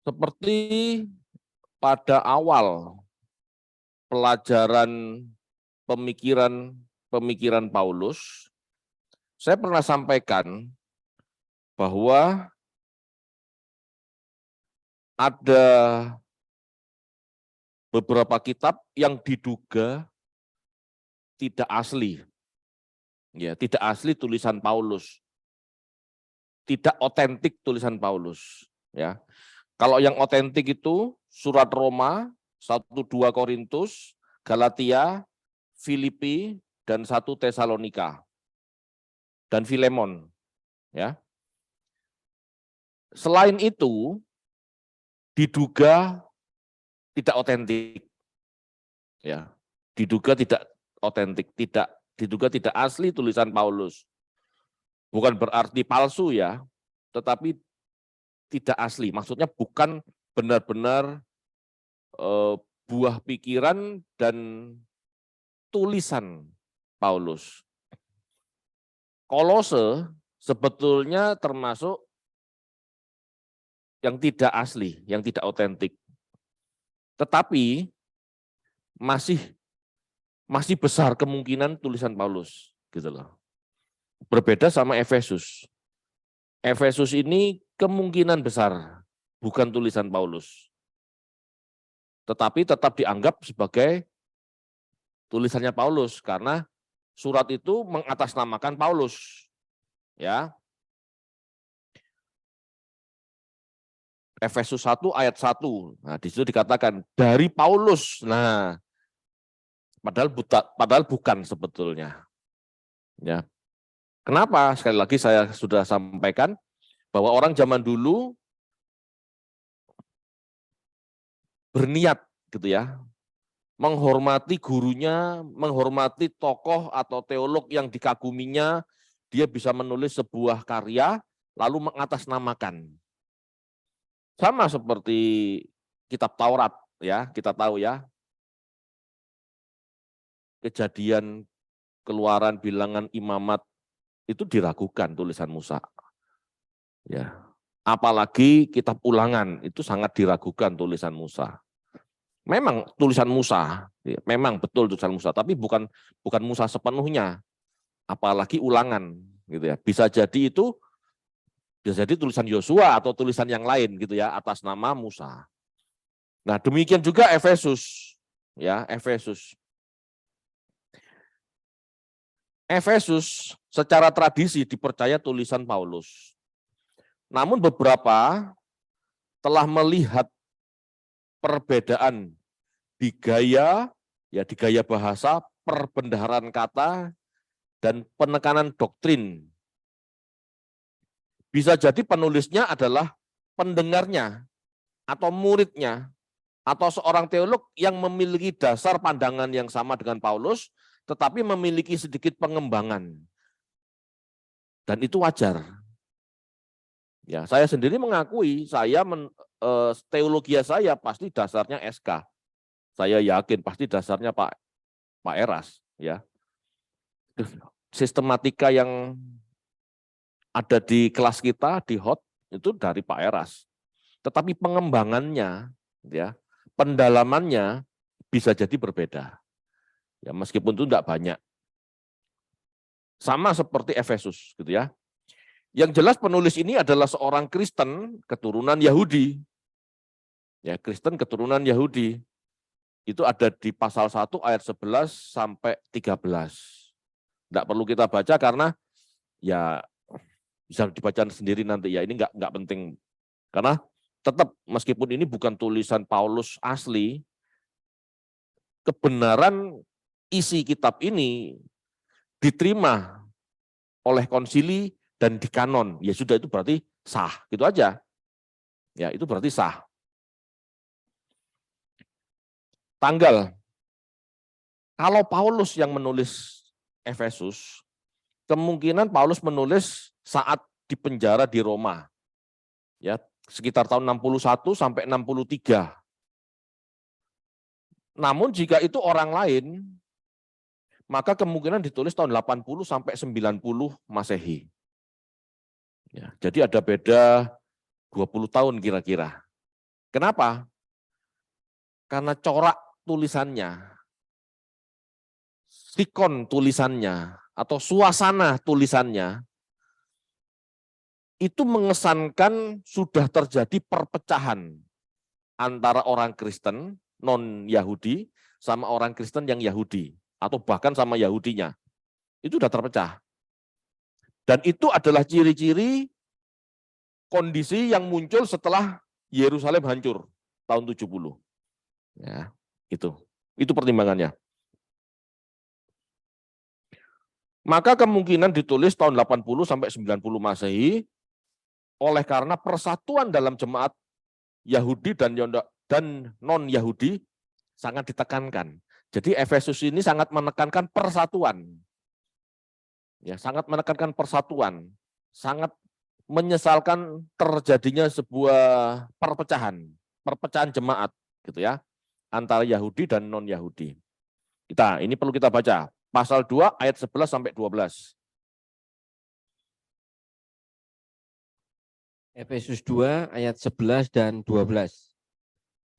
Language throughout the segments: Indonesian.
Seperti pada awal pelajaran pemikiran Paulus, saya pernah sampaikan bahwa ada beberapa kitab yang diduga tidak asli, ya, tidak asli tulisan Paulus, tidak otentik tulisan Paulus, ya. Kalau yang otentik itu surat Roma, 1-2 Korintus, Galatia, Filipi, dan 1 Tesalonika, dan Filemon, ya. Selain itu, diduga tidak otentik, ya, diduga tidak otentik, diduga tidak asli tulisan Paulus. Bukan berarti palsu ya, tetapi tidak asli. Maksudnya bukan benar-benar buah pikiran dan tulisan Paulus. Kolose sebetulnya termasuk yang tidak asli, yang tidak otentik. Tetapi masih besar kemungkinan tulisan Paulus, gitu loh. Berbeda sama Efesus. Efesus ini kemungkinan besar bukan tulisan Paulus, tetapi tetap dianggap sebagai tulisannya Paulus karena surat itu mengatasnamakan Paulus, ya. Efesus 1 ayat 1. Nah, di situ dikatakan dari Paulus. Nah, padahal bukan sebetulnya. Ya. Kenapa? Sekali lagi saya sudah sampaikan bahwa orang zaman dulu berniat gitu ya, menghormati gurunya, menghormati tokoh atau teolog yang dikaguminya, dia bisa menulis sebuah karya lalu mengatasnamakan. Sama seperti kitab Taurat ya, kita tahu ya. Kejadian, Keluaran, Bilangan, Imamat itu diragukan tulisan Musa. Ya. Apalagi kitab Ulangan itu sangat diragukan tulisan Musa. Memang tulisan Musa, memang betul tulisan Musa, tapi bukan Musa sepenuhnya. Apalagi Ulangan gitu ya. Bisa jadi tulisan Yosua atau tulisan yang lain gitu ya atas nama Musa. Nah, demikian juga Efesus ya, Efesus secara tradisi dipercaya tulisan Paulus. Namun beberapa telah melihat perbedaan di gaya bahasa, perbendaharaan kata, dan penekanan doktrin. Bisa jadi penulisnya adalah pendengarnya atau muridnya atau seorang teolog yang memiliki dasar pandangan yang sama dengan Paulus, tetapi memiliki sedikit pengembangan. Dan itu wajar. Ya, saya sendiri mengakui teologi saya pasti dasarnya SK. Saya yakin pasti dasarnya Pak Eras, ya. Sistematika yang ada di kelas kita di HOT itu dari Pak Eras. Tetapi pengembangannya, ya, pendalamannya bisa jadi berbeda. Ya, meskipun itu tidak banyak. Sama seperti Efesus, gitu ya. Yang jelas penulis ini adalah seorang Kristen keturunan Yahudi. Ya, Kristen keturunan Yahudi. Itu ada di pasal 1 ayat 11 sampai 13. Tidak perlu kita baca karena ya bisa dibaca sendiri nanti ya, ini nggak penting. Karena tetap meskipun ini bukan tulisan Paulus asli, kebenaran isi kitab ini diterima oleh konsili dan dikanon. Ya sudah, itu berarti sah, gitu aja. Ya, itu berarti sah. Tanggal. Kalau Paulus yang menulis Efesus, kemungkinan Paulus menulis saat di penjara di Roma. Ya, sekitar tahun 61 sampai 63. Namun jika itu orang lain, maka kemungkinan ditulis tahun 80 sampai 90 Masehi. Ya, jadi ada beda 20 tahun kira-kira. Kenapa? Karena corak tulisannya, sikon tulisannya, atau suasana tulisannya, itu mengesankan sudah terjadi perpecahan antara orang Kristen non-Yahudi sama orang Kristen yang Yahudi, atau bahkan sama Yahudinya. Itu sudah terpecah. Dan itu adalah ciri-ciri kondisi yang muncul setelah Yerusalem hancur tahun 70. Ya, itu pertimbangannya. Maka kemungkinan ditulis tahun 80 sampai 90 Masehi oleh karena persatuan dalam jemaat Yahudi dan non-Yahudi sangat ditekankan. Jadi Efesus ini sangat menekankan persatuan. Ya, sangat menekankan persatuan, sangat menyesalkan terjadinya sebuah perpecahan jemaat gitu ya, antara Yahudi dan non-Yahudi. Ini perlu kita baca. Pasal 2 ayat 11 sampai 12. Efesus 2 ayat 11 dan 12.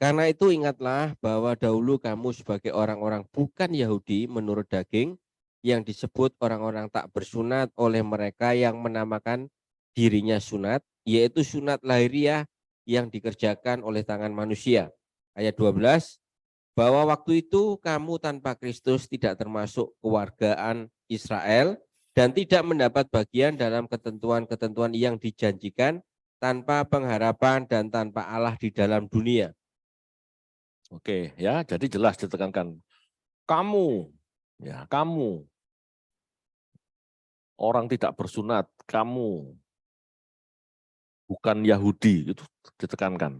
Karena itu ingatlah bahwa dahulu kamu sebagai orang-orang bukan Yahudi menurut daging, yang disebut orang-orang tak bersunat oleh mereka yang menamakan dirinya sunat, yaitu sunat lahiriah yang dikerjakan oleh tangan manusia. Ayat 12, bahwa waktu itu kamu tanpa Kristus tidak termasuk kewargaan Israel dan tidak mendapat bagian dalam ketentuan-ketentuan yang dijanjikan, tanpa pengharapan dan tanpa Allah di dalam dunia. Oke, ya, jadi jelas ditekankan. Kamu orang tidak bersunat, kamu bukan Yahudi, itu ditekankan.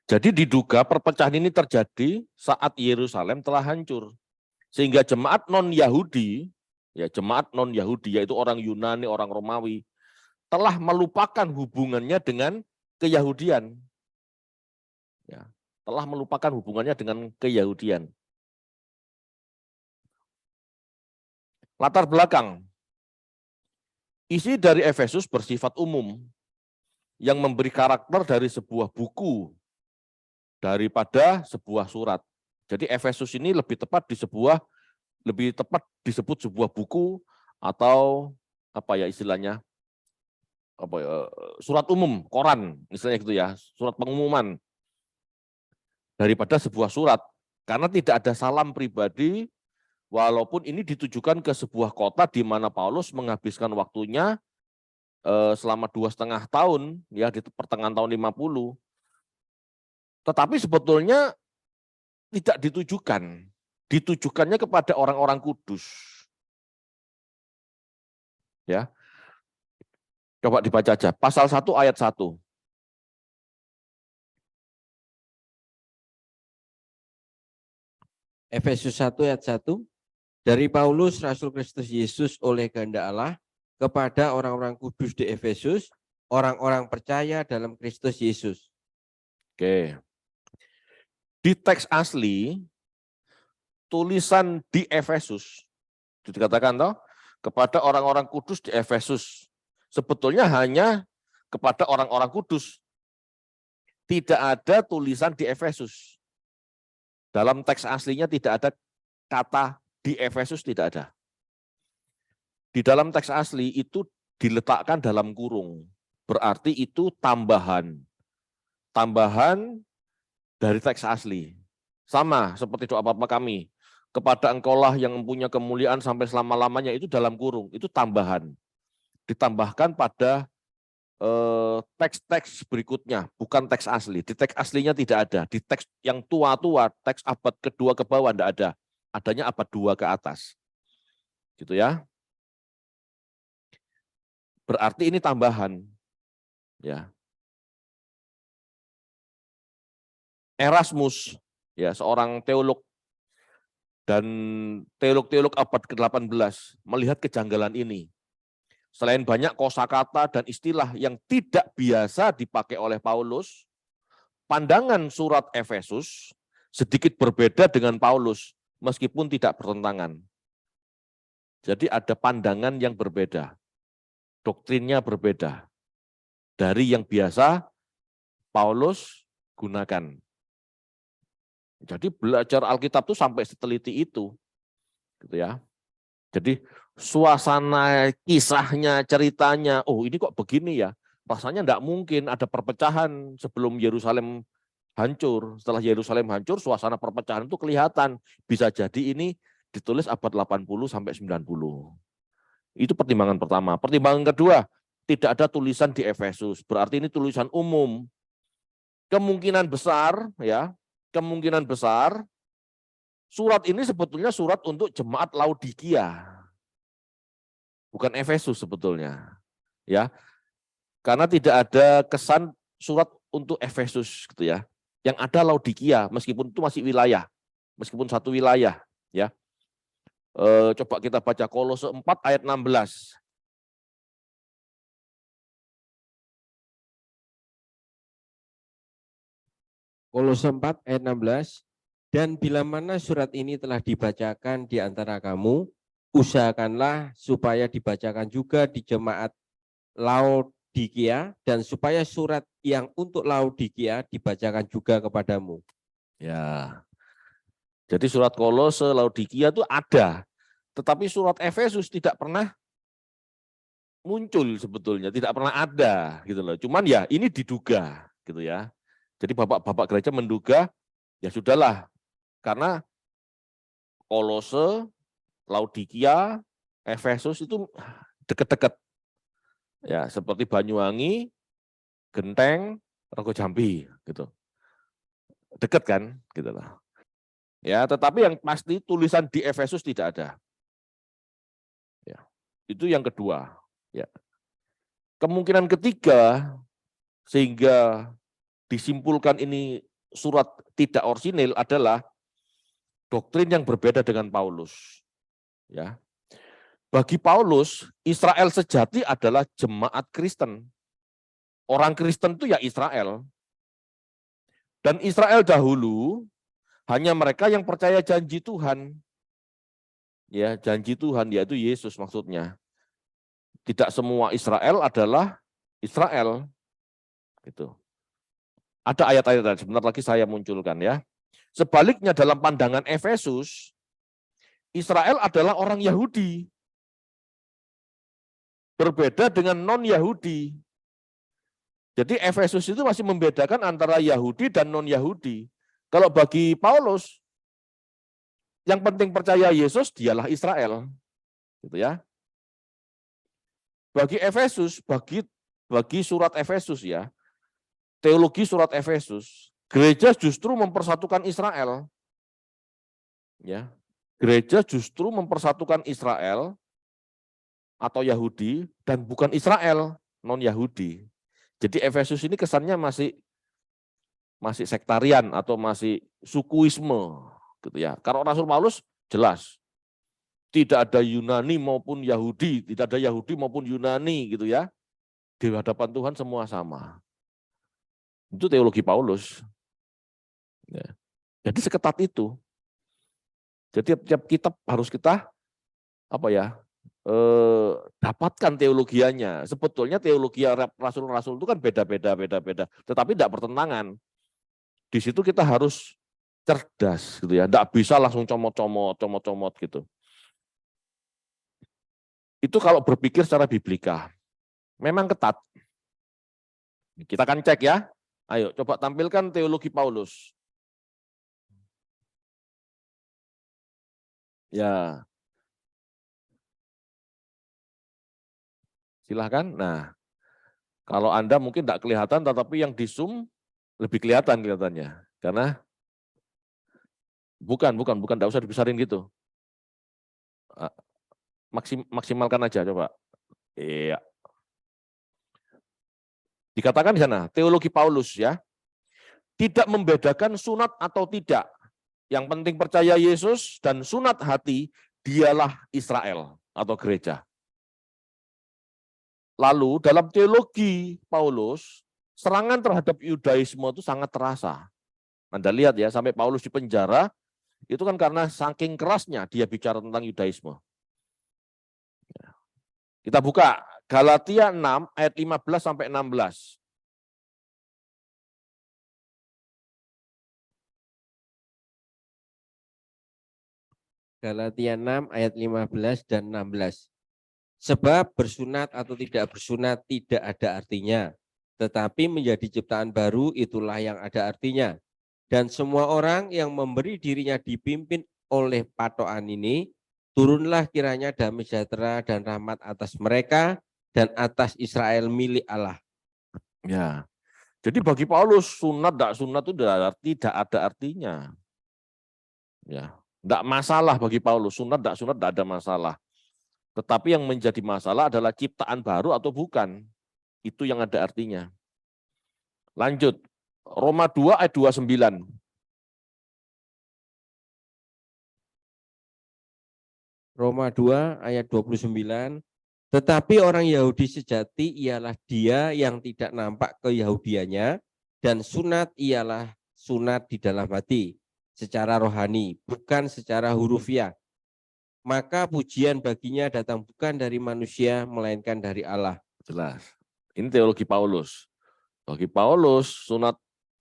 Jadi diduga perpecahan ini terjadi saat Yerusalem telah hancur. Sehingga jemaat non-Yahudi, yaitu orang Yunani, orang Romawi, telah melupakan hubungannya dengan keyahudian. Ya, telah melupakan hubungannya dengan keyahudian. Latar belakang. Isi dari Efesus bersifat umum, yang memberi karakter dari sebuah buku daripada sebuah surat. Jadi Efesus ini lebih tepat disebut sebuah buku atau istilahnya surat umum, koran, istilahnya gitu ya, surat pengumuman daripada sebuah surat. Karena tidak ada salam pribadi, walaupun ini ditujukan ke sebuah kota di mana Paulus menghabiskan waktunya selama 2,5 tahun, ya, di pertengahan tahun 50. Tetapi sebetulnya tidak ditujukannya kepada orang-orang kudus. Ya. Coba dibaca aja, pasal 1 ayat 1. Efesus 1 ayat 1. Dari Paulus, Rasul Kristus Yesus oleh kehendak Allah, kepada orang-orang kudus di Efesus, orang-orang percaya dalam Kristus Yesus. Oke. Di teks asli, tulisan di Efesus, dikatakan toh, kepada orang-orang kudus di Efesus, sebetulnya hanya kepada orang-orang kudus. Tidak ada tulisan di Efesus. Dalam teks aslinya tidak ada kata di Efesus, tidak ada. Di dalam teks asli itu diletakkan dalam kurung. Berarti itu tambahan dari teks asli. Sama seperti doa Bapa kami, kepada engkaulah yang mempunyai kemuliaan sampai selama-lamanya, itu dalam kurung, itu tambahan. Ditambahkan pada teks-teks berikutnya, bukan teks asli. Di teks aslinya tidak ada. Di teks yang tua-tua, teks abad kedua ke bawah tidak ada. Adanya abad 2 ke atas. Gitu ya. Berarti ini tambahan. Ya. Erasmus, ya, seorang teolog dan teolog-teolog abad ke-18 melihat kejanggalan ini. Selain banyak kosakata dan istilah yang tidak biasa dipakai oleh Paulus, pandangan surat Efesus sedikit berbeda dengan Paulus, meskipun tidak bertentangan. Jadi ada pandangan yang berbeda, doktrinnya berbeda dari yang biasa Paulus gunakan. Jadi belajar Alkitab itu sampai seteliti itu, gitu ya. Jadi suasana kisahnya, ceritanya, oh ini kok begini ya. Rasanya enggak mungkin ada perpecahan sebelum Yerusalem hancur. Setelah Yerusalem hancur, suasana perpecahan itu kelihatan. Bisa jadi ini ditulis abad 80 sampai 90. Itu pertimbangan pertama. Pertimbangan kedua, tidak ada tulisan di Efesus. Berarti ini tulisan umum. Kemungkinan besar ya, kemungkinan besar surat ini sebetulnya surat untuk jemaat Laodikia. Bukan Efesus sebetulnya. Ya. Karena tidak ada kesan surat untuk Efesus gitu ya. Yang ada Laodikia, meskipun itu masih wilayah, meskipun satu wilayah, ya. Coba kita baca Kolose 4 ayat 16. Kolose 4 ayat 16. Dan bila mana surat ini telah dibacakan di antara kamu, usahakanlah supaya dibacakan juga di jemaat Laodikia, dan supaya surat yang untuk Laodikia dibacakan juga kepadamu. Ya. Jadi surat Kolose, Laodikia itu ada, tetapi surat Efesus tidak pernah muncul sebetulnya, tidak pernah ada gitu loh. Cuman ya ini diduga gitu ya. Jadi bapak-bapak gereja menduga ya sudahlah, karena Kolose, Laodikia, Efesus itu dekat-dekat. Ya, seperti Banyuwangi, Genteng, Rogojambi gitu. Dekat kan gitu loh. Ya, tetapi yang pasti tulisan di Efesus tidak ada. Ya. Itu yang kedua, ya. Kemungkinan ketiga sehingga disimpulkan ini surat tidak orisinil adalah doktrin yang berbeda dengan Paulus. Ya. Bagi Paulus, Israel sejati adalah jemaat Kristen. Orang Kristen itu ya Israel. Dan Israel dahulu hanya mereka yang percaya janji Tuhan. Ya, janji Tuhan yaitu Yesus maksudnya. Tidak semua Israel adalah Israel. Gitu. Ada ayat-ayat, sebentar lagi saya munculkan ya. Sebaliknya dalam pandangan Efesus, Israel adalah orang Yahudi. Berbeda dengan non-Yahudi. Jadi Efesus itu masih membedakan antara Yahudi dan non-Yahudi. Kalau bagi Paulus, yang penting percaya Yesus, dialah Israel. Gitu ya. Bagi Efesus, bagi surat Efesus ya, teologi surat Efesus, gereja justru mempersatukan Israel. Ya. Gereja justru mempersatukan Israel atau Yahudi dan bukan Israel, non-Yahudi. Jadi Efesus ini kesannya masih sektarian atau masih sukuisme gitu ya. Kalau Rasul Paulus jelas tidak ada Yunani maupun Yahudi, tidak ada Yahudi maupun Yunani gitu ya. Di hadapan Tuhan semua sama. Itu teologi Paulus. Ya. Jadi seketat itu. Jadi tiap kitab harus kita dapatkan teologianya. Sebetulnya teologi rasul-rasul itu kan beda-beda. Tetapi tidak bertentangan. Di situ kita harus cerdas gitu ya. Tidak bisa langsung comot gitu. Itu kalau berpikir secara biblika. Memang ketat. Kita akan cek ya. Ayo coba tampilkan teologi Paulus. Ya. Silahkan. Nah, kalau Anda mungkin tidak kelihatan, tetapi yang di Zoom lebih kelihatan kelihatannya. Karena bukan, tidak usah dibesarin gitu. Maksimalkan aja coba. Iya. Dikatakan di sana, teologi Paulus ya, tidak membedakan sunat atau tidak. Yang penting percaya Yesus dan sunat hati, dialah Israel atau gereja. Lalu dalam teologi Paulus, serangan terhadap Yudaisme itu sangat terasa. Anda lihat ya, sampai Paulus di penjara, itu kan karena saking kerasnya dia bicara tentang Yudaisme. Kita buka Galatia 6 ayat 15 sampai 16. Galatia 6 ayat 15 dan 16. Sebab bersunat atau tidak bersunat tidak ada artinya, tetapi menjadi ciptaan baru itulah yang ada artinya. Dan semua orang yang memberi dirinya dipimpin oleh patokan ini, turunlah kiranya damai sejahtera dan rahmat atas mereka dan atas Israel milik Allah. Ya. Jadi bagi Paulus sunat itu tidak ada artinya. Ya. Tidak masalah bagi Paulus, sunat tidak ada masalah. Tetapi yang menjadi masalah adalah ciptaan baru atau bukan. Itu yang ada artinya. Lanjut. Roma 2 ayat 29. Roma 2 ayat 29. Tetapi orang Yahudi sejati ialah dia yang tidak nampak keyahudiannya, dan sunat ialah sunat di dalam hati, secara rohani, bukan secara hurufiah. Maka pujian baginya datang bukan dari manusia, melainkan dari Allah. Jelas. Ini teologi Paulus. Bagi Paulus,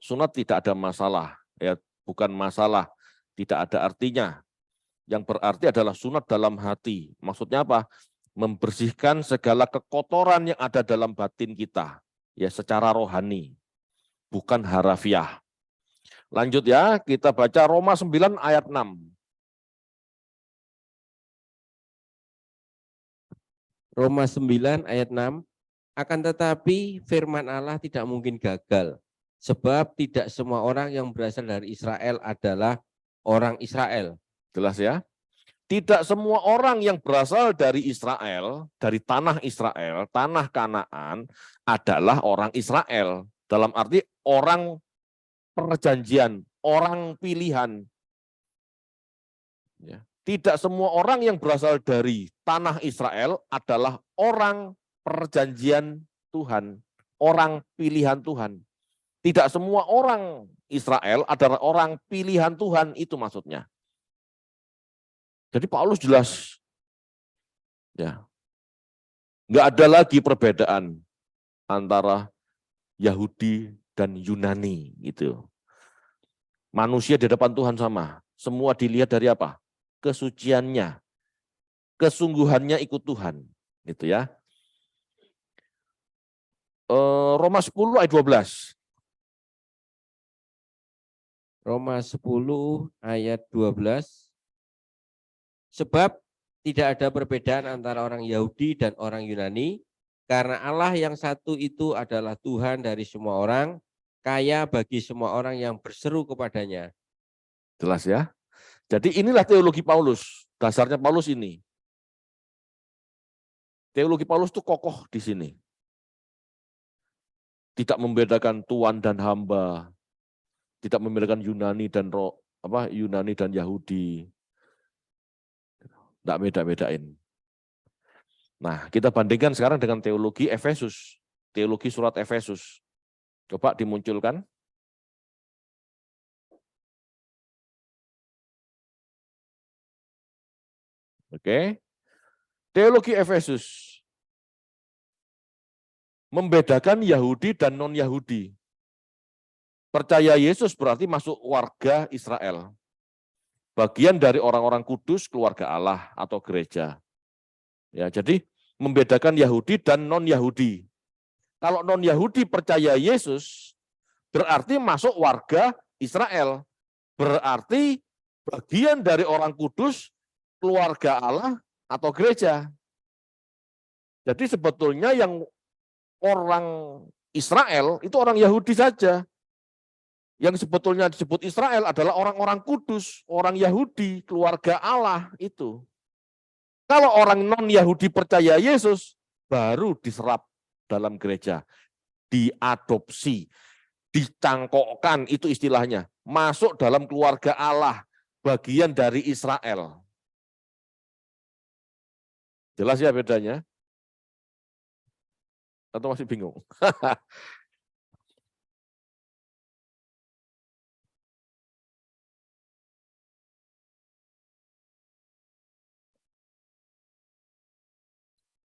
sunat tidak ada masalah. Ya, bukan masalah, tidak ada artinya. Yang berarti adalah sunat dalam hati. Maksudnya apa? Membersihkan segala kekotoran yang ada dalam batin kita, ya secara rohani, bukan harafiah. Lanjut ya, kita baca Roma 9 ayat 6. Roma 9 ayat 6. Akan tetapi firman Allah tidak mungkin gagal, sebab tidak semua orang yang berasal dari Israel adalah orang Israel. Jelas ya? Tidak semua orang yang berasal dari Israel, dari tanah Israel, tanah Kanaan, adalah orang Israel. Dalam arti orang perjanjian, orang pilihan. Ya. Tidak semua orang yang berasal dari tanah Israel adalah orang perjanjian Tuhan, orang pilihan Tuhan. Tidak semua orang Israel adalah orang pilihan Tuhan, itu maksudnya. Jadi Paulus jelas, ya, nggak ada lagi perbedaan antara Yahudi dan Yunani gitu. Manusia di depan Tuhan sama, semua dilihat dari apa? Kesuciannya, kesungguhannya ikut Tuhan, gitu ya. Roma 10 ayat 12. Roma 10 ayat 12. Sebab tidak ada perbedaan antara orang Yahudi dan orang Yunani, karena Allah yang satu itu adalah Tuhan dari semua orang, kaya bagi semua orang yang berseru kepadanya. Jelas ya. Jadi inilah teologi Paulus, dasarnya Paulus ini. Teologi Paulus itu kokoh di sini. Tidak membedakan tuan dan hamba, tidak membedakan Yunani dan Yahudi. Tidak beda-bedain. Nah, kita bandingkan sekarang dengan teologi Efesus, teologi surat Efesus. Coba dimunculkan. Oke. Teologi Efesus membedakan Yahudi dan non-Yahudi. Percaya Yesus berarti masuk warga Israel. Bagian dari orang-orang kudus, keluarga Allah atau gereja. Ya, jadi membedakan Yahudi dan non-Yahudi. Kalau non-Yahudi percaya Yesus, berarti masuk warga Israel. Berarti bagian dari orang kudus, keluarga Allah atau gereja. Jadi sebetulnya yang orang Israel itu orang Yahudi saja. Yang sebetulnya disebut Israel adalah orang-orang kudus, orang Yahudi, keluarga Allah itu. Kalau orang non-Yahudi percaya Yesus, baru diserap dalam gereja, diadopsi, dicangkokkan, itu istilahnya, masuk dalam keluarga Allah, bagian dari Israel. Jelas ya bedanya? Atau masih bingung?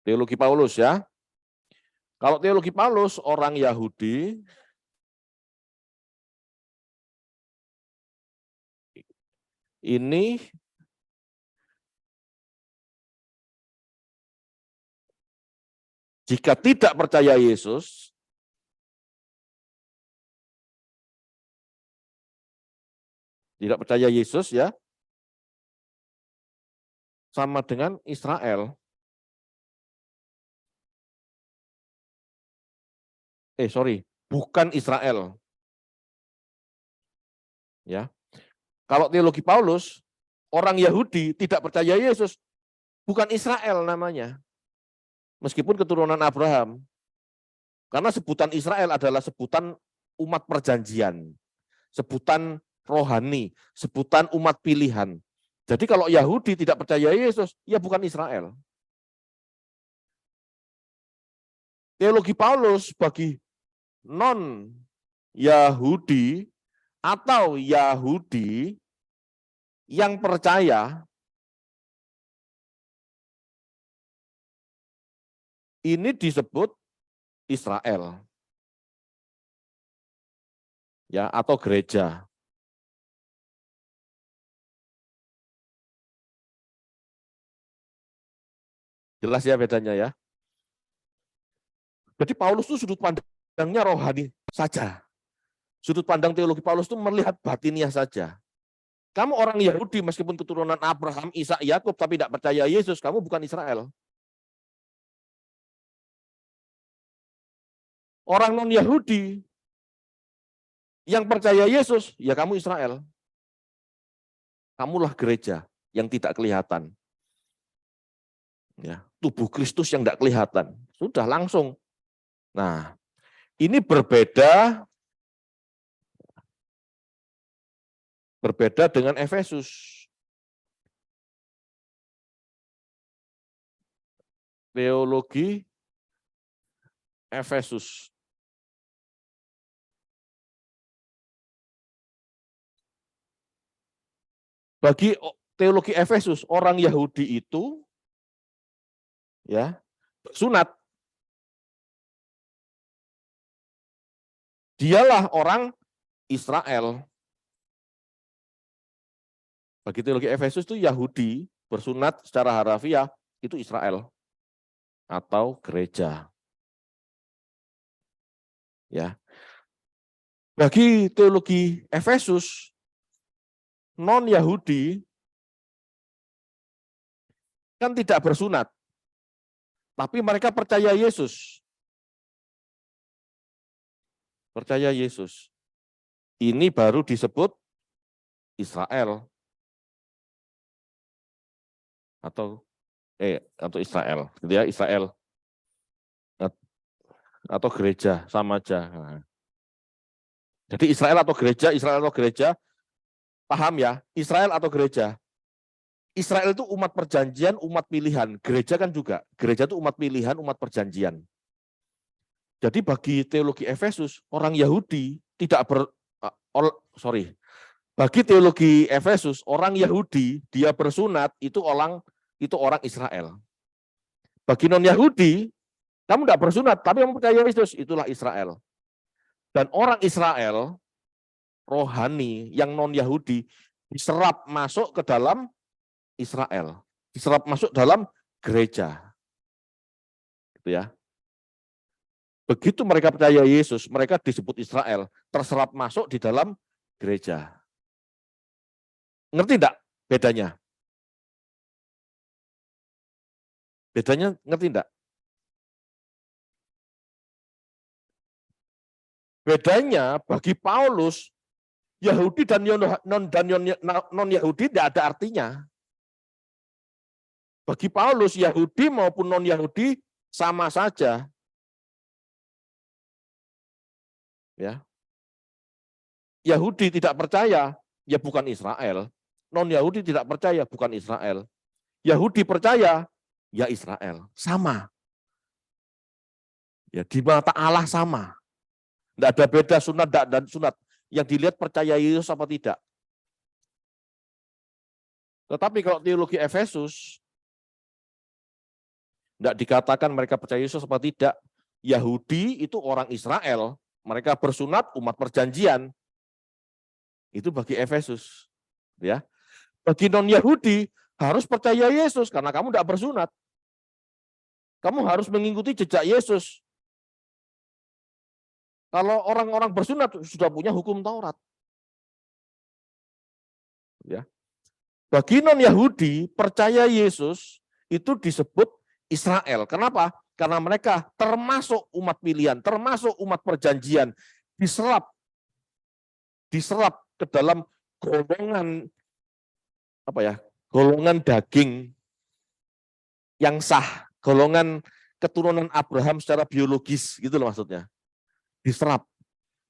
Teologi Paulus ya. Kalau teologi Paulus, orang Yahudi ini Jika tidak percaya Yesus, ya, sama dengan Israel. Bukan Israel. Ya. Kalau teologi Paulus, orang Yahudi tidak percaya Yesus, bukan Israel namanya. Meskipun keturunan Abraham. Karena sebutan Israel adalah sebutan umat perjanjian, sebutan rohani, sebutan umat pilihan. Jadi kalau Yahudi tidak percaya Yesus, ya bukan Israel. Teologi Paulus bagi non-Yahudi atau Yahudi yang percaya ini disebut Israel. Ya, atau gereja. Jelas ya bedanya ya. Jadi Paulus itu sudut pandangnya rohani saja. Sudut pandang teologi Paulus itu melihat batinnya saja. Kamu orang Yahudi meskipun keturunan Abraham, Ishak, Yakub tapi tidak percaya Yesus, kamu bukan Israel. Orang non-Yahudi yang percaya Yesus, ya kamu Israel. Kamulah gereja yang tidak kelihatan. Ya, tubuh Kristus yang tidak kelihatan. Sudah langsung. Nah, ini berbeda dengan Efesus. Teologi Efesus. Bagi teologi Efesus, orang Yahudi itu ya sunat. Dialah orang Israel. Bagi teologi Efesus itu Yahudi bersunat secara harafiah itu Israel atau gereja. Ya. Bagi teologi Efesus non-Yahudi kan tidak bersunat, tapi mereka percaya Yesus. Percaya Yesus. Ini baru disebut Israel atau Israel, gitu ya, Israel atau gereja sama aja. Nah. Jadi Israel atau gereja, paham ya? Israel atau gereja. Israel itu umat perjanjian, umat pilihan. Gereja kan juga. Gereja itu umat pilihan, umat perjanjian. Jadi bagi teologi Efesus, orang Yahudi tidak bagi teologi Efesus, orang Yahudi dia bersunat itu orang Israel. Bagi non-Yahudi, kamu tidak bersunat, tapi kamu percaya Yesus, itulah Israel. Dan orang Israel rohani yang non-Yahudi diserap masuk ke dalam Israel, diserap masuk dalam gereja. Gitu ya. Begitu mereka percaya Yesus, mereka disebut Israel, terserap masuk di dalam gereja. Ngerti enggak bedanya? Bedanya ngerti enggak? Bedanya bagi Paulus, Yahudi dan non-Yahudi tidak ada artinya. Bagi Paulus, Yahudi maupun non-Yahudi sama saja. Ya. Yahudi tidak percaya, ya bukan Israel. Non-Yahudi tidak percaya, bukan Israel. Yahudi percaya, ya Israel. Sama. Ya, di mata Allah sama. Tidak ada beda sunat dan sunat. Yang dilihat percaya Yesus apa tidak. Tetapi kalau teologi Efesus, tidak dikatakan mereka percaya Yesus apa tidak. Yahudi itu orang Israel. Mereka bersunat umat perjanjian. Itu bagi Efesus. Ya. Bagi non-Yahudi harus percaya Yesus karena kamu tidak bersunat. Kamu harus mengikuti jejak Yesus. Kalau orang-orang bersunat sudah punya hukum Taurat. Ya. Bagi non-Yahudi, percaya Yesus itu disebut Israel. Kenapa? Karena mereka termasuk umat pilihan, termasuk umat perjanjian, diserap ke dalam golongan golongan daging yang sah, golongan keturunan Abraham secara biologis, gitu loh maksudnya. Diserap.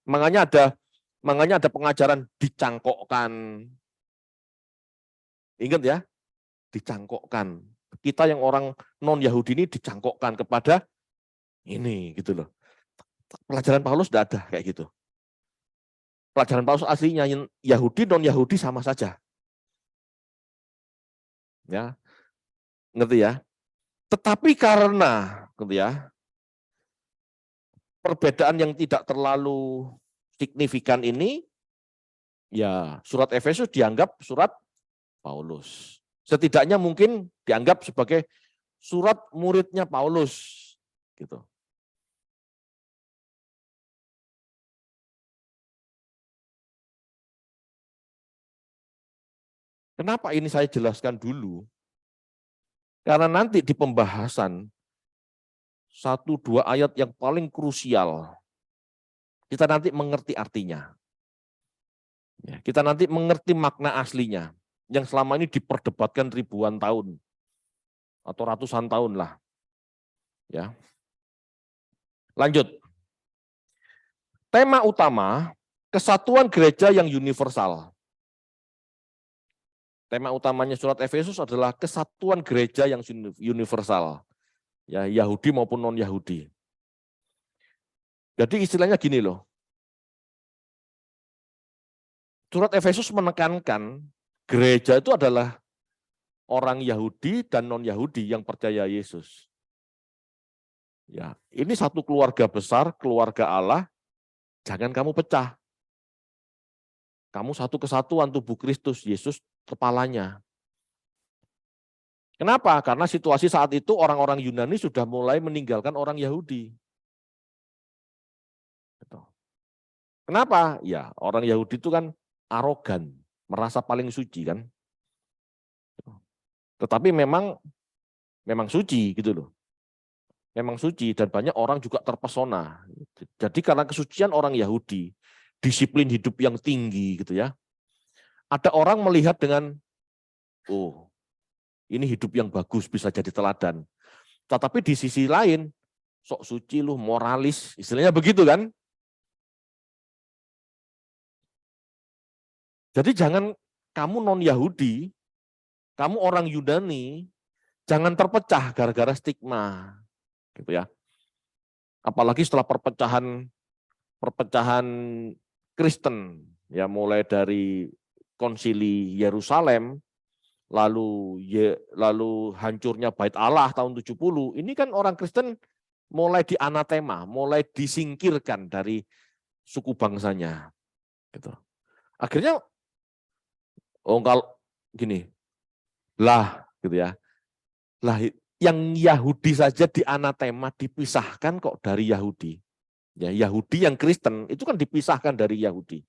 Makanya ada pengajaran dicangkokkan. Ingat ya, dicangkokkan. Kita yang orang non-Yahudi ini dicangkokkan kepada ini, gitu loh. Pelajaran Paulus tidak ada kayak gitu. Pelajaran Paulus aslinya Yahudi non-Yahudi sama saja. Ya, ngerti ya? Tetapi karena, gitu ya, perbedaan yang tidak terlalu signifikan ini, ya surat Efesus dianggap surat Paulus. Setidaknya mungkin dianggap sebagai surat muridnya Paulus, gitu. Kenapa ini saya jelaskan dulu? Karena nanti di pembahasan 1-2 ayat yang paling krusial, kita nanti mengerti artinya. Ya, kita nanti mengerti makna aslinya, yang selama ini diperdebatkan ribuan tahun atau ratusan tahun lah. Ya. Lanjut. Tema utama, kesatuan gereja yang universal. Tema utamanya surat Efesus adalah kesatuan gereja yang universal. Ya, Yahudi maupun non-Yahudi. Jadi istilahnya gini loh. Surat Efesus menekankan gereja itu adalah orang Yahudi dan non-Yahudi yang percaya Yesus. Ya, ini satu keluarga besar, keluarga Allah. Jangan kamu pecah. Kamu satu kesatuan tubuh Kristus, Yesus kepalanya. Kenapa? Karena situasi saat itu orang-orang Yunani sudah mulai meninggalkan orang Yahudi. Kenapa? Ya, orang Yahudi itu kan arogan, merasa paling suci kan. Tetapi memang suci gitu loh. Memang suci dan banyak orang juga terpesona. Jadi karena kesucian orang Yahudi, disiplin hidup yang tinggi gitu ya. Ada orang melihat dengan, oh ini hidup yang bagus bisa jadi teladan. Tetapi di sisi lain, sok suci lu, moralis, istilahnya begitu kan. Jadi jangan kamu non-Yahudi, kamu orang Yunani, jangan terpecah gara-gara stigma. Gitu ya. Apalagi setelah perpecahan Kristen, ya mulai dari konsili Yerusalem, lalu hancurnya Bait Allah tahun 70, ini kan orang Kristen mulai dianatema, mulai disingkirkan dari suku bangsanya. Gitu. Akhirnya, kalau gini, gitu ya, yang Yahudi saja dianatema, dipisahkan kok dari Yahudi. Ya, Yahudi yang Kristen itu kan dipisahkan dari Yahudi.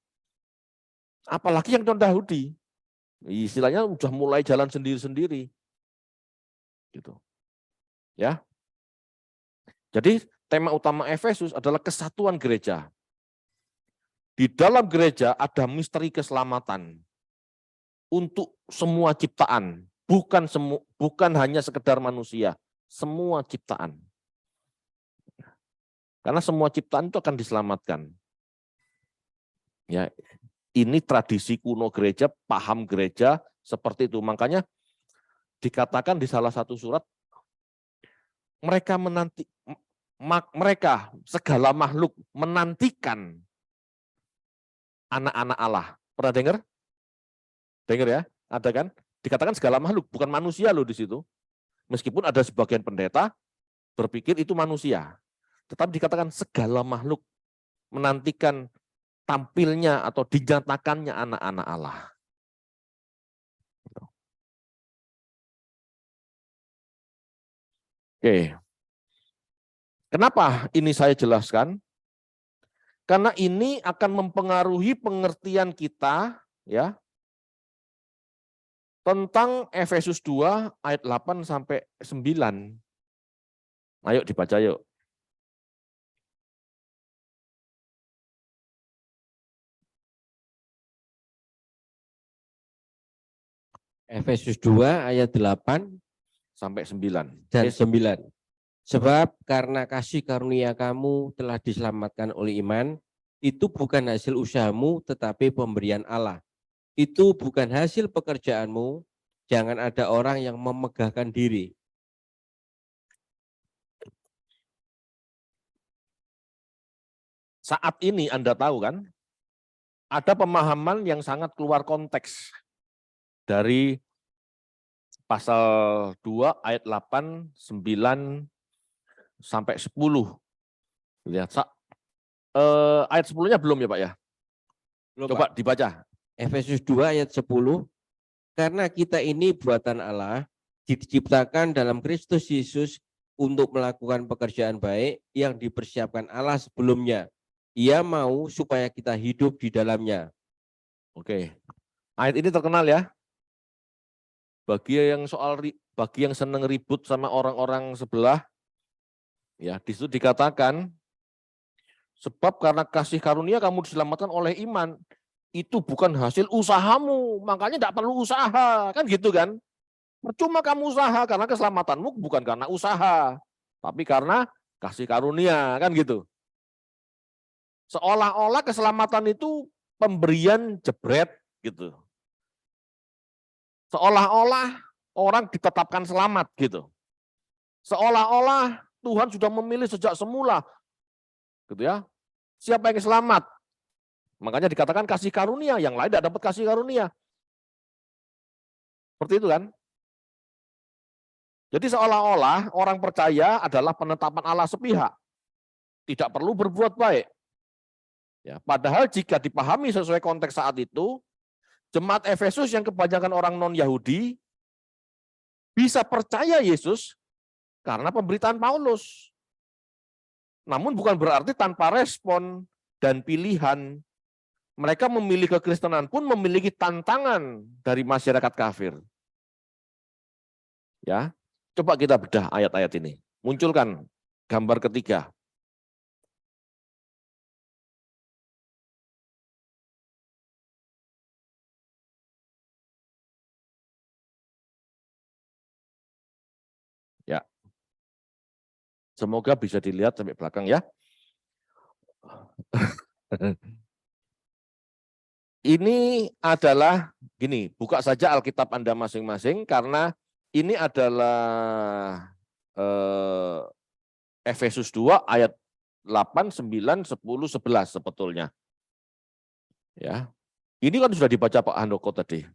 Apalagi yang non-Yahudi. Istilahnya sudah mulai jalan sendiri-sendiri. Gitu. Ya. Jadi tema utama Efesus adalah kesatuan gereja. Di dalam gereja ada misteri keselamatan untuk semua ciptaan, bukan hanya sekedar manusia, semua ciptaan. Karena semua ciptaan itu akan diselamatkan. Ya, ini tradisi kuno gereja, paham gereja seperti itu. Makanya dikatakan di salah satu surat, mereka segala makhluk menantikan anak-anak Allah. Pernah dengar? Dengar ya? Ada kan? Dikatakan segala makhluk, bukan manusia loh di situ. Meskipun ada sebagian pendeta berpikir itu manusia. Tetapi dikatakan segala makhluk menantikan tampilnya atau dinyatakannya anak-anak Allah. Oke. Kenapa ini saya jelaskan? Karena ini akan mempengaruhi pengertian kita ya tentang Efesus 2 ayat 8 sampai 9. Ayo dibaca yuk. Efesus 2 ayat 8 Sampai 9. dan 9. Sebab karena kasih karunia kamu telah diselamatkan oleh iman, itu bukan hasil usahamu tetapi pemberian Allah. Itu bukan hasil pekerjaanmu, jangan ada orang yang memegahkan diri. Saat ini Anda tahu kan, ada pemahaman yang sangat keluar konteks dari pasal 2 ayat 8, 9 sampai 10. Lihat, ayat 10-nya belum ya Pak ya? Coba dibaca. Efesus 2 ayat 10, karena kita ini buatan Allah, diciptakan dalam Kristus Yesus untuk melakukan pekerjaan baik yang dipersiapkan Allah sebelumnya. Ia mau supaya kita hidup di dalamnya. Oke. Ayat ini terkenal ya. Bagi yang seneng ribut sama orang-orang sebelah, ya di situ dikatakan, sebab karena kasih karunia kamu diselamatkan oleh iman, itu bukan hasil usahamu, makanya tidak perlu usaha, kan gitu kan? Percuma kamu usaha karena keselamatanmu bukan karena usaha, tapi karena kasih karunia, kan gitu. Seolah-olah keselamatan itu pemberian jebret gitu. Seolah-olah orang ditetapkan selamat gitu. Seolah-olah Tuhan sudah memilih sejak semula, gitu ya. Siapa yang selamat? Makanya dikatakan kasih karunia, yang lain tidak dapat kasih karunia. Seperti itu kan? Jadi seolah-olah orang percaya adalah penetapan Allah sepihak. Tidak perlu berbuat baik. Ya, padahal jika dipahami sesuai konteks saat itu, jemaat Efesus yang kebanyakan orang non-Yahudi bisa percaya Yesus karena pemberitaan Paulus. Namun bukan berarti tanpa respon dan pilihan. Mereka memilih kekristenan pun memiliki tantangan dari masyarakat kafir. Ya, coba kita bedah ayat-ayat ini. Munculkan gambar ketiga. Ya, semoga bisa dilihat sampai belakang ya. Ini adalah gini, buka saja Alkitab Anda masing-masing karena ini adalah Efesus 2 ayat 8, 9, 10, 11 sebetulnya. Ya. Ini kan sudah dibaca Pak Handoko tadi.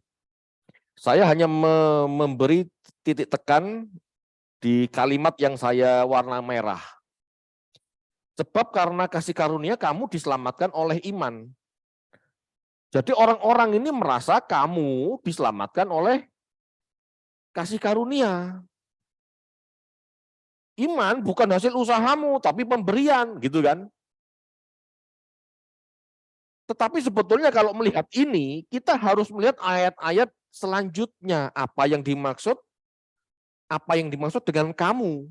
Saya hanya memberi titik tekan di kalimat yang saya warna merah. Sebab karena kasih karunia kamu diselamatkan oleh iman. Jadi orang-orang ini merasa kamu diselamatkan oleh kasih karunia. Iman bukan hasil usahamu, tapi pemberian, gitu kan. Tetapi sebetulnya kalau melihat ini, kita harus melihat ayat-ayat selanjutnya. Apa yang dimaksud dengan kamu.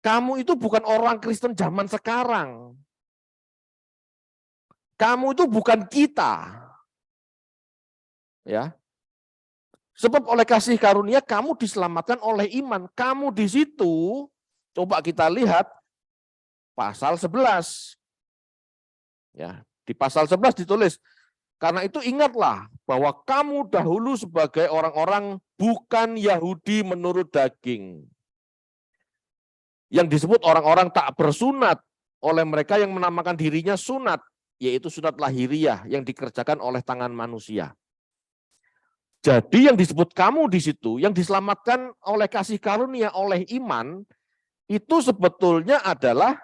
Kamu itu bukan orang Kristen zaman sekarang. Kamu itu bukan kita. Ya. Sebab oleh kasih karunia kamu diselamatkan oleh iman. Kamu di situ, coba kita lihat pasal 11. Ya, di pasal 11 ditulis, karena itu ingatlah bahwa kamu dahulu sebagai orang-orang bukan Yahudi menurut daging. Yang disebut orang-orang tak bersunat oleh mereka yang menamakan dirinya sunat, yaitu sunat lahiriah yang dikerjakan oleh tangan manusia. Jadi yang disebut kamu di situ, yang diselamatkan oleh kasih karunia, oleh iman, itu sebetulnya adalah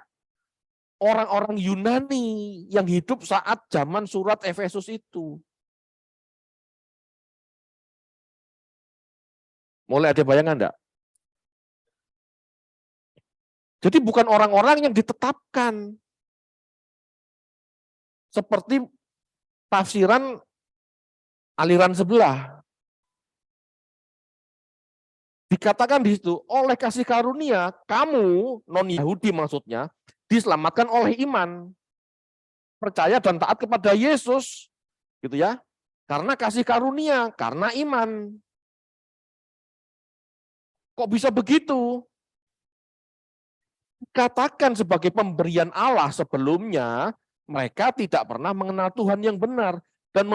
orang-orang Yunani yang hidup saat zaman surat Efesus itu. Mulai ada bayangan enggak? Jadi bukan orang-orang yang ditetapkan. Seperti tafsiran aliran sebelah. Dikatakan di situ, oleh kasih karunia, kamu, non-Yahudi maksudnya, diselamatkan oleh iman. Percaya dan taat kepada Yesus. Gitu ya. Karena kasih karunia, karena iman. Kok bisa begitu? Dikatakan sebagai pemberian Allah sebelumnya, mereka tidak pernah mengenal Tuhan yang benar. Dan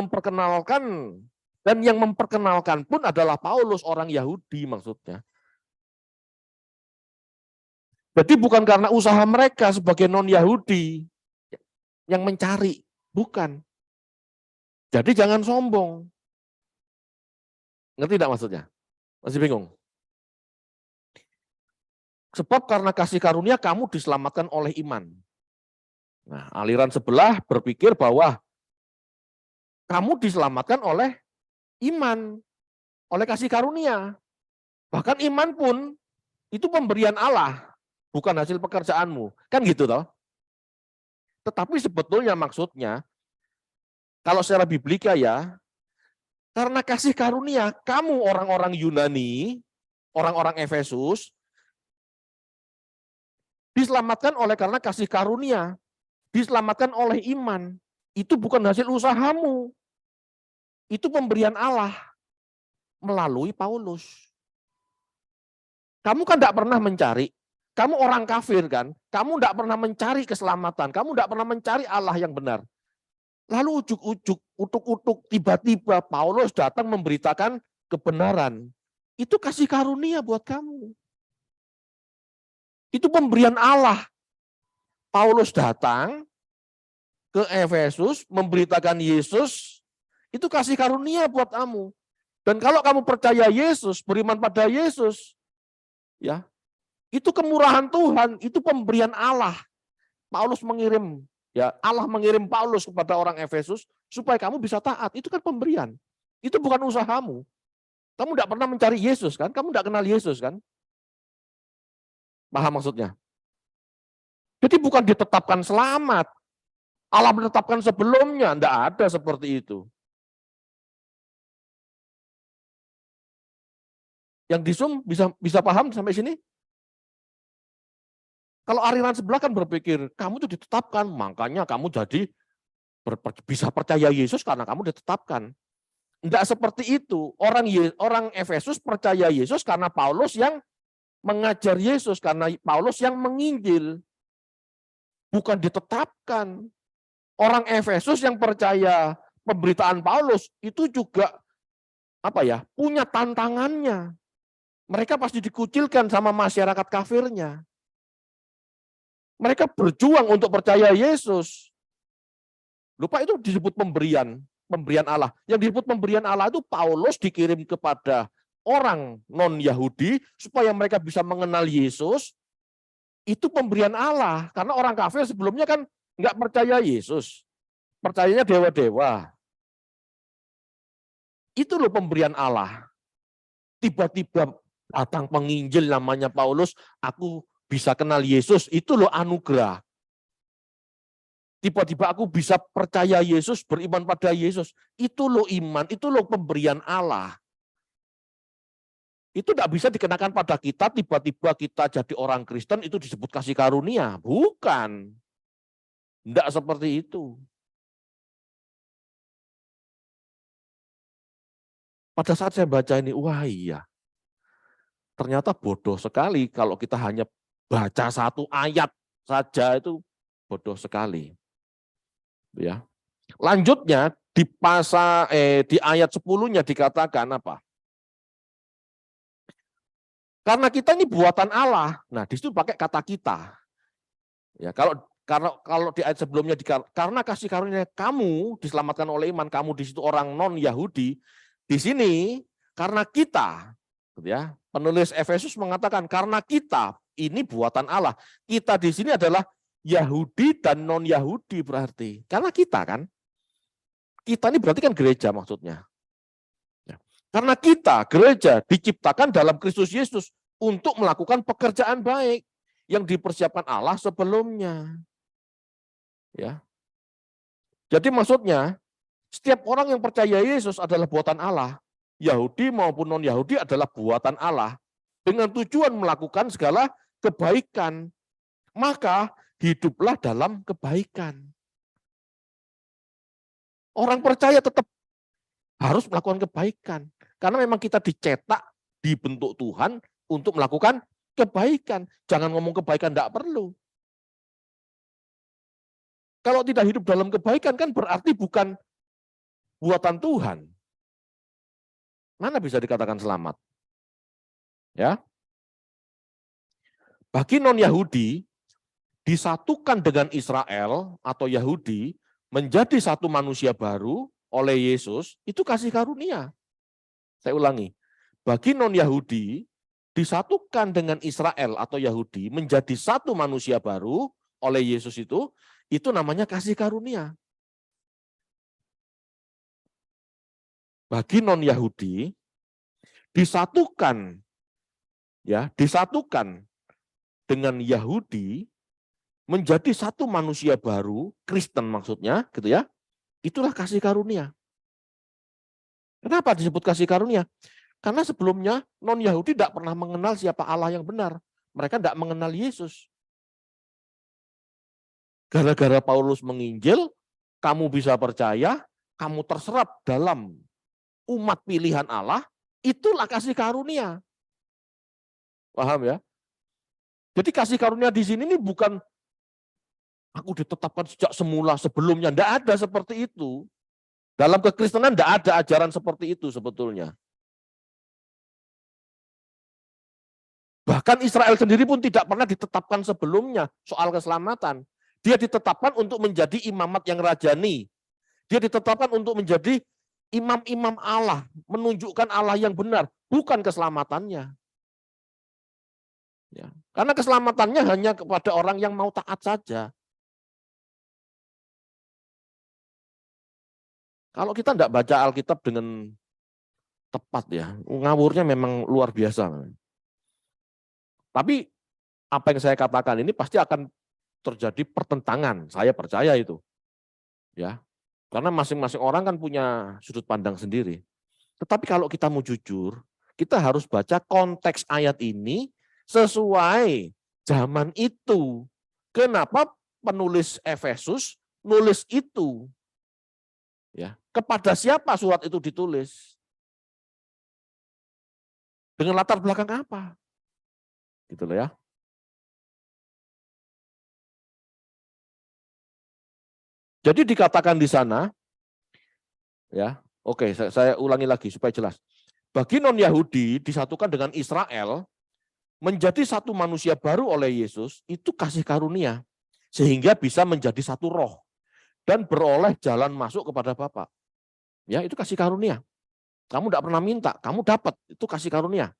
yang memperkenalkan pun adalah Paulus, orang Yahudi maksudnya. Jadi bukan karena usaha mereka sebagai non-Yahudi yang mencari, bukan. Jadi jangan sombong. Ngerti tidak maksudnya? Masih bingung? Sebab karena kasih karunia kamu diselamatkan oleh iman. Nah, aliran sebelah berpikir bahwa kamu diselamatkan oleh iman, oleh kasih karunia. Bahkan iman pun itu pemberian Allah, bukan hasil pekerjaanmu. Kan gitu toh? Tetapi sebetulnya maksudnya, kalau secara biblika ya, karena kasih karunia, kamu orang-orang Yunani, orang-orang Efesus, diselamatkan oleh karena kasih karunia, diselamatkan oleh iman. Itu bukan hasil usahamu. Itu pemberian Allah melalui Paulus. Kamu kan tidak pernah mencari, kamu orang kafir kan, kamu tidak pernah mencari keselamatan, kamu tidak pernah mencari Allah yang benar. Lalu ujuk-ujuk, utuk-utuk, tiba-tiba Paulus datang memberitakan kebenaran. Itu kasih karunia buat kamu. Itu pemberian Allah. Paulus datang ke Efesus memberitakan Yesus, itu kasih karunia buat kamu. Dan kalau kamu percaya Yesus, beriman pada Yesus, ya, itu kemurahan Tuhan, itu pemberian Allah. Paulus mengirim, ya, Allah mengirim Paulus kepada orang Efesus supaya kamu bisa taat. Itu kan pemberian. Itu bukan usahamu. Kamu tidak pernah mencari Yesus kan? Kamu tidak kenal Yesus kan? Paham maksudnya? Jadi bukan ditetapkan selamat. Allah menetapkan sebelumnya, tidak ada seperti itu. Yang di Zoom bisa paham sampai sini? Kalau aliran sebelah kan berpikir, kamu itu ditetapkan, makanya kamu jadi bisa percaya Yesus karena kamu ditetapkan. Tidak seperti itu. Orang Efesus percaya Yesus karena Paulus yang mengajar Yesus, karena Paulus yang menginjil. Bukan ditetapkan. Orang Efesus yang percaya pemberitaan Paulus itu juga punya tantangannya. Mereka pasti dikucilkan sama masyarakat kafirnya. Mereka berjuang untuk percaya Yesus. Lupa itu disebut pemberian Allah. Yang disebut pemberian Allah itu Paulus dikirim kepada orang non-Yahudi supaya mereka bisa mengenal Yesus. Itu pemberian Allah. Karena orang kafir sebelumnya kan nggak percaya Yesus. Percayanya dewa-dewa. Itu loh pemberian Allah. Tiba-tiba datang penginjil namanya Paulus, aku bisa kenal Yesus, itu loh anugerah. Tiba-tiba aku bisa percaya Yesus, beriman pada Yesus. Itu loh iman, itu loh pemberian Allah. Itu tidak bisa dikenakan pada kita, tiba-tiba kita jadi orang Kristen, itu disebut kasih karunia. Bukan. Tidak seperti itu. Pada saat saya baca ini, wah iya. Ternyata bodoh sekali kalau kita hanya baca satu ayat saja, itu bodoh sekali. Ya. Lanjutnya di ayat 10-nya dikatakan apa? Karena kita ini buatan Allah. Nah, di situ pakai kata kita. Ya, kalau di ayat sebelumnya karena kasih karunia kamu diselamatkan oleh iman, kamu di situ orang non-Yahudi. Di sini karena kita, ya, penulis Efesus mengatakan karena kita ini buatan Allah. Kita di sini adalah Yahudi dan non-Yahudi berarti. Karena kita kan. Kita ini berarti kan gereja maksudnya. Ya. Karena kita, gereja, diciptakan dalam Kristus Yesus untuk melakukan pekerjaan baik yang dipersiapkan Allah sebelumnya. Ya. Jadi maksudnya, setiap orang yang percaya Yesus adalah buatan Allah. Yahudi maupun non-Yahudi adalah buatan Allah. Dengan tujuan melakukan segala kebaikan. Maka hiduplah dalam kebaikan. Orang percaya tetap harus melakukan kebaikan. Karena memang kita dicetak, dibentuk Tuhan untuk melakukan kebaikan. Jangan ngomong kebaikan, tidak perlu. Kalau tidak hidup dalam kebaikan kan berarti bukan buatan Tuhan. Mana bisa dikatakan selamat? Ya. Bagi non-Yahudi, disatukan dengan Israel atau Yahudi menjadi satu manusia baru oleh Yesus, itu kasih karunia. Saya ulangi, bagi non-Yahudi, disatukan dengan Israel atau Yahudi menjadi satu manusia baru oleh Yesus itu namanya kasih karunia. Bagi non-Yahudi, disatukan dengan Yahudi menjadi satu manusia baru, Kristen maksudnya, gitu ya. Itulah kasih karunia. Kenapa disebut kasih karunia? Karena sebelumnya non-Yahudi tidak pernah mengenal siapa Allah yang benar. Mereka tidak mengenal Yesus. Gara-gara Paulus menginjil, kamu bisa percaya, kamu terserap dalam umat pilihan Allah, itulah kasih karunia. Paham ya? Jadi kasih karunia di sini ini bukan aku ditetapkan sejak semula sebelumnya, tidak ada seperti itu. Dalam kekristenan tidak ada ajaran seperti itu sebetulnya. Bahkan Israel sendiri pun tidak pernah ditetapkan sebelumnya soal keselamatan. Dia ditetapkan untuk menjadi imamat yang rajani. Dia ditetapkan untuk menjadi imam-imam Allah, menunjukkan Allah yang benar, bukan keselamatannya. Ya. Karena keselamatannya hanya kepada orang yang mau taat saja. Kalau kita tidak baca Alkitab dengan tepat ya, ngawurnya memang luar biasa. Tapi apa yang saya katakan ini pasti akan terjadi pertentangan, saya percaya itu. Ya. Karena masing-masing orang kan punya sudut pandang sendiri. Tetapi kalau kita mau jujur, kita harus baca konteks ayat ini sesuai zaman itu. Kenapa penulis Efesus nulis itu? Ya, kepada siapa surat itu ditulis? Dengan latar belakang apa? Gitu loh ya. Jadi dikatakan di sana, ya, oke, saya ulangi lagi supaya jelas. Bagi non-Yahudi disatukan dengan Israel, menjadi satu manusia baru oleh Yesus, itu kasih karunia. Sehingga bisa menjadi satu roh. Dan beroleh jalan masuk kepada Bapa. Ya, itu kasih karunia. Kamu tidak pernah minta, kamu dapat, itu kasih karunia.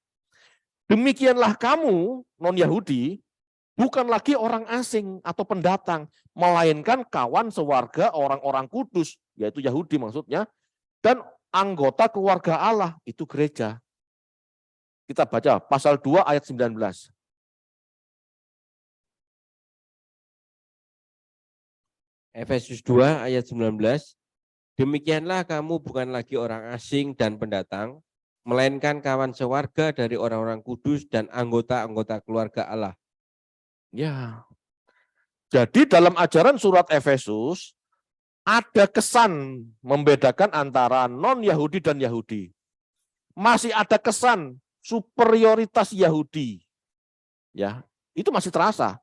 Demikianlah kamu, non-Yahudi, bukan lagi orang asing atau pendatang, melainkan kawan sewarga orang-orang kudus, yaitu Yahudi maksudnya, dan anggota keluarga Allah, itu gereja. Kita baca pasal 2 ayat 19. Efesus 2 ayat 19. Demikianlah kamu bukan lagi orang asing dan pendatang, melainkan kawan sewarga dari orang-orang kudus dan anggota-anggota keluarga Allah. Ya. Jadi dalam ajaran surat Efesus ada kesan membedakan antara non-Yahudi dan Yahudi. Masih ada kesan superioritas Yahudi. Ya, itu masih terasa.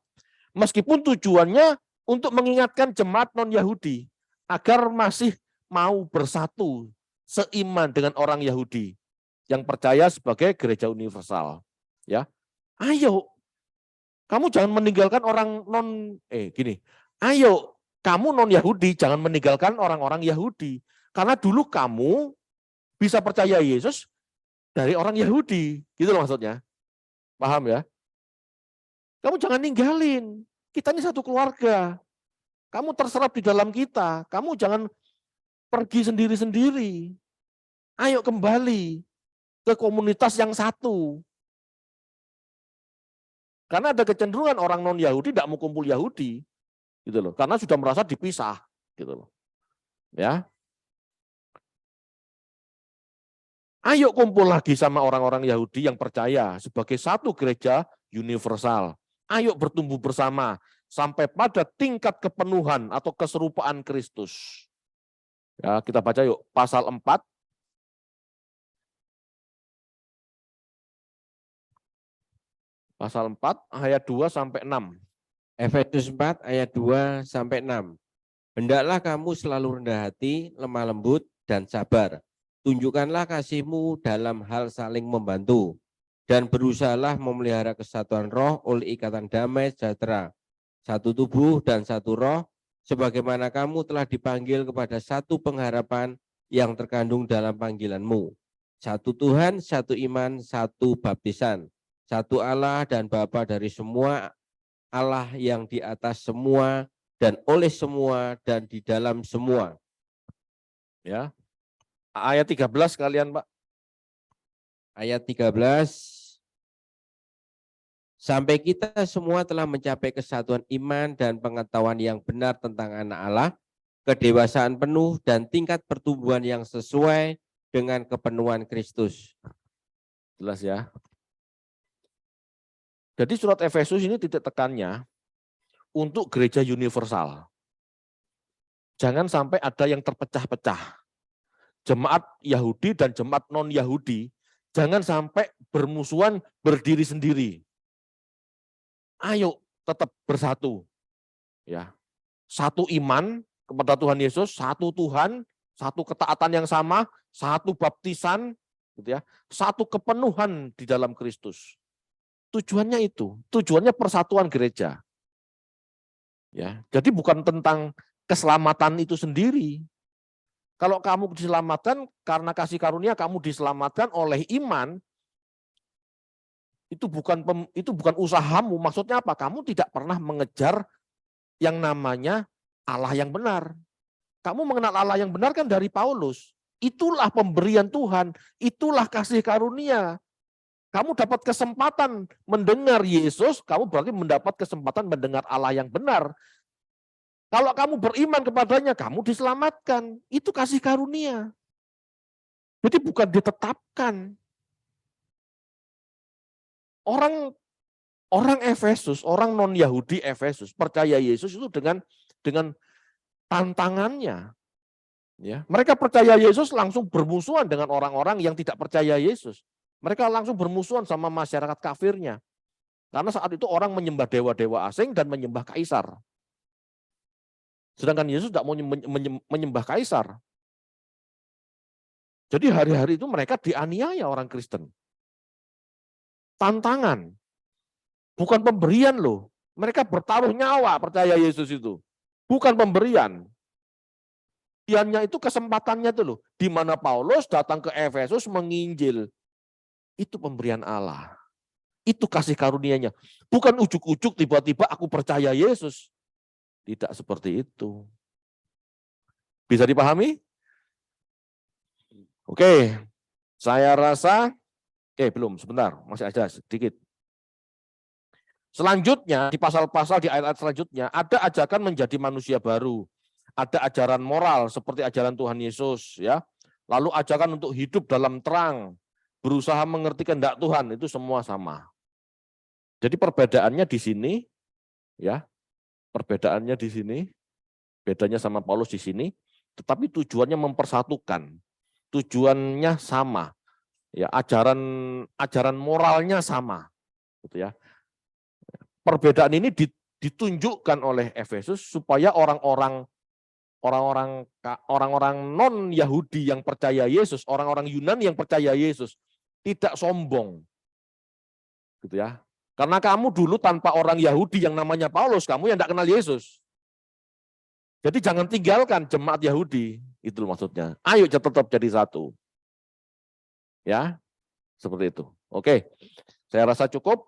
Meskipun tujuannya untuk mengingatkan jemaat non-Yahudi agar masih mau bersatu seiman dengan orang Yahudi yang percaya sebagai gereja universal. Ya, ayo, kamu jangan meninggalkan orang ayo, kamu non-Yahudi jangan meninggalkan orang-orang Yahudi. Karena dulu kamu bisa percaya Yesus dari orang Yahudi. Gitu loh maksudnya. Paham ya? Kamu jangan ninggalin. Kita ini satu keluarga. Kamu terserap di dalam kita. Kamu jangan pergi sendiri-sendiri. Ayo kembali ke komunitas yang satu. Karena ada kecenderungan orang non-Yahudi tidak mau kumpul Yahudi, gitu loh. Karena sudah merasa dipisah, gitu loh. Ya, ayo kumpul lagi sama orang-orang Yahudi yang percaya sebagai satu gereja universal. Ayo bertumbuh bersama sampai pada tingkat kepenuhan atau keserupaan Kristus. Ya, kita baca yuk pasal 4. Pasal 4 ayat 2 sampai 6. Efesus 4 ayat 2 sampai 6. Hendaklah kamu selalu rendah hati, lemah lembut, dan sabar. Tunjukkanlah kasihmu dalam hal saling membantu. Dan berusahalah memelihara kesatuan roh oleh ikatan damai sejahtera. Satu tubuh dan satu roh, sebagaimana kamu telah dipanggil kepada satu pengharapan yang terkandung dalam panggilanmu. Satu Tuhan, satu iman, satu baptisan. Satu Allah dan Bapa dari semua, Allah yang di atas semua, dan oleh semua, dan di dalam semua. Ya. Ayat 13 kalian, Pak. Ayat 13. Sampai kita semua telah mencapai kesatuan iman dan pengetahuan yang benar tentang anak Allah, kedewasaan penuh dan tingkat pertumbuhan yang sesuai dengan kepenuhan Kristus. Jelas ya. Jadi surat Efesus ini titik tekannya untuk gereja universal. Jangan sampai ada yang terpecah-pecah. Jemaat Yahudi dan jemaat non-Yahudi jangan sampai bermusuhan berdiri sendiri. Ayo tetap bersatu. Ya. Satu iman kepada Tuhan Yesus, satu Tuhan, satu ketaatan yang sama, satu baptisan, gitu ya. Satu kepenuhan di dalam Kristus. Tujuannya itu, tujuannya persatuan gereja. Ya, jadi bukan tentang keselamatan itu sendiri. Kalau kamu diselamatkan karena kasih karunia, kamu diselamatkan oleh iman, itu bukan usahamu. Maksudnya apa? Kamu tidak pernah mengejar yang namanya Allah yang benar. Kamu mengenal Allah yang benar kan dari Paulus. Itulah pemberian Tuhan, itulah kasih karunia. Kamu dapat kesempatan mendengar Yesus, kamu berarti mendapat kesempatan mendengar Allah yang benar. Kalau kamu beriman kepadanya, kamu diselamatkan. Itu kasih karunia. Jadi bukan ditetapkan. Orang Efesus, orang non-Yahudi Efesus percaya Yesus itu dengan tantangannya. Ya, mereka percaya Yesus langsung bermusuhan dengan orang-orang yang tidak percaya Yesus. Mereka langsung bermusuhan sama masyarakat kafirnya. Karena saat itu orang menyembah dewa-dewa asing dan menyembah kaisar. Sedangkan Yesus tidak mau menyembah kaisar. Jadi hari-hari itu mereka dianiaya orang Kristen. Tantangan. Bukan pemberian loh. Mereka bertaruh nyawa percaya Yesus itu. Bukan pemberian. Pemberiannya itu kesempatannya itu loh. Di mana Paulus datang ke Efesus menginjil. Itu pemberian Allah. Itu kasih karunia-Nya. Bukan ujuk-ujuk tiba-tiba aku percaya Yesus. Tidak seperti itu. Bisa dipahami? Oke. Saya rasa, belum, sebentar. Masih ada sedikit. Selanjutnya, di pasal-pasal, di ayat-ayat selanjutnya, ada ajakan menjadi manusia baru. Ada ajaran moral seperti ajaran Tuhan Yesus. Ya. Lalu ajakan untuk hidup dalam terang. Berusaha mengerti kehendak Tuhan, itu semua sama. Jadi perbedaannya di sini, ya, perbedaannya di sini, bedanya sama Paulus di sini, tetapi tujuannya mempersatukan, tujuannya sama, ya, ajaran moralnya sama, gitu ya. Perbedaan ini ditunjukkan oleh Efesus supaya orang-orang non Yahudi yang percaya Yesus, orang-orang Yunani yang percaya Yesus tidak sombong, gitu ya. Karena kamu dulu tanpa orang Yahudi yang namanya Paulus, kamu yang tidak kenal Yesus. Jadi jangan tinggalkan jemaat Yahudi, itu maksudnya. Ayo tetap jadi satu. Ya, seperti itu. Oke, saya rasa cukup.